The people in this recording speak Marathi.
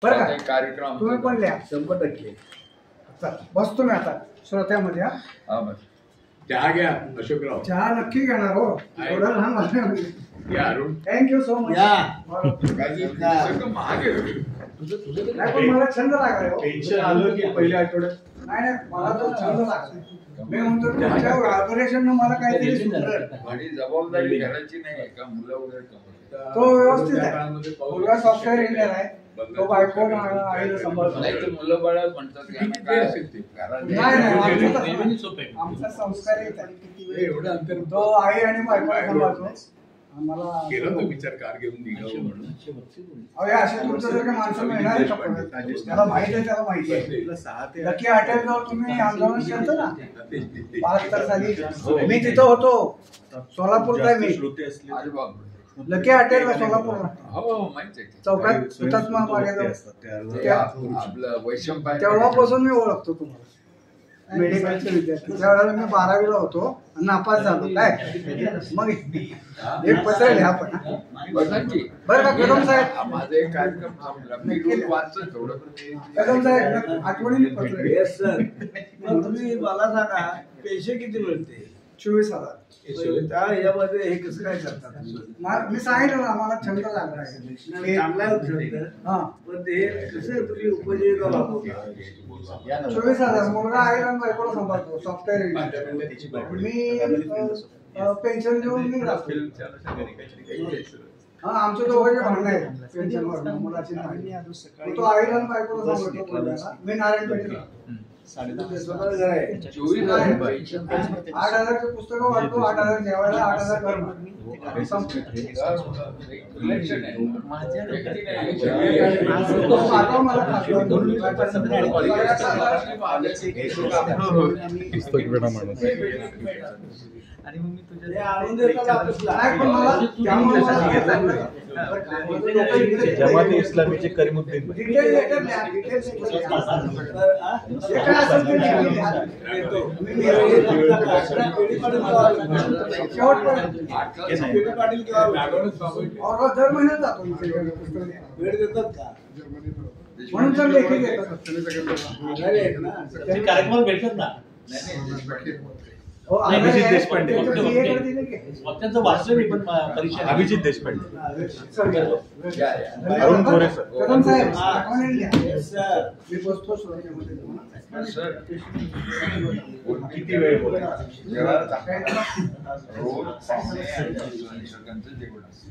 बरं का? कार्यक्रम तुम्ही पण लिहा 100%. चला बसतो मी आता श्रोत्यामध्ये. हा बस. चहा घ्या अशोकराव. चहा नक्की घेणार हो. एवढं लहान वाटलं. या अरुण. Thank you so much. सगळं महाग आहे. नाही पण मला छंद लागला हो. टेन्शन आलं की पहिल्या आठवड्यात नाही नाही मला तो छंद लागला. मी म्हणतो तुमच्या ऑर्गनायझेशन मला काहीतरी सुचलं. आणि जबाबदारी घराची नाही का मुलं वगैरे कमवतात. तो व्यवस्थित आहे. मुलगा सॉफ्टवेअर इंजिनियर आहे. तो बायको आईला सांभाळतो. नाही तर मुलं बाळ म्हणतात की आम्ही काय असेल ते नाही नाही आमचा संस्कार एक आहे. एवढं अंतर तो आई आणि बायकोला सांभाळतो. आम्हाला केला तो विचार कार घेऊन निघावं म्हणून. अहो या अशा तुमच्यासारख्या माणसं मिळणार आहे का परत? त्याला माहिती आहे, त्याला माहिती आहे. लकी हॉटेल जवळ तुम्ही आंदोलन केलं ना 72 साली, मी तिथं होतो. सोलापूरचा आहे मी. अरे बाप लकी हॉटेलला सोलापूरला हो माहिती आहे. चौकात हुतात्मा आपलं वैशंपाय तेव्हापासून मी ओळखतो तुम्हाला. मेडिकलचे विद्यार्थी त्यावेळेला मी 12वीला होतो आणि नापास झालो. काय मग एक पत्र लिहा पण बरं का कदम साहेब. माझा एक कार्यक्रम संपला मी रोज वाचतो थोडं. कदम साहेब आठवणीने पत्र. Yes sir. मग तुम्ही मला सांगा पैसे किती मिळते? 24,000. यामध्ये हे कसं काय करतात? मी सांगितलं ना मला छंद लागला आहे. चांगला छंद. हा पण ते कसं तुम्ही उपजीविका वापरता? 24,000. मुलगा आईला आणि बायकोला सांभाळतो. Software engineer. मी पेन्शन देऊन मी राहतो. हा आमचे दोघांचे भांडण आहे पेन्शनवर मुलाची नाही. तो आईला आणि बायकोला सांभाळतो. मी नारायणपेठेला 8,500 8,000चे पुस्तकं वाटतो. 8,000 जेवायला 8,000 घर आणि मग मी तुझ्या आणून देतात. जमाती इस्लामीचे करीमुद्दीन डिटेल लेटर लिहा. डिटेल दर महिन्यात जातो वेळ देतात का? म्हणून तर लेखी देतात. कार्यक्रम भेटतात ना. अभिजित देशपांडे. त्यांचं वाचलं मी पण परीक्षा. अभिजित देशपांडे. अरुण खोरे सर. कदम साहेब आठवणी लिहा. सर मी बसतो सोडण्यामध्ये. सर किती वेळ बोलतो? जेव्हा रोज पाहुणे आणि शिक्षकांचं जेवण असतं.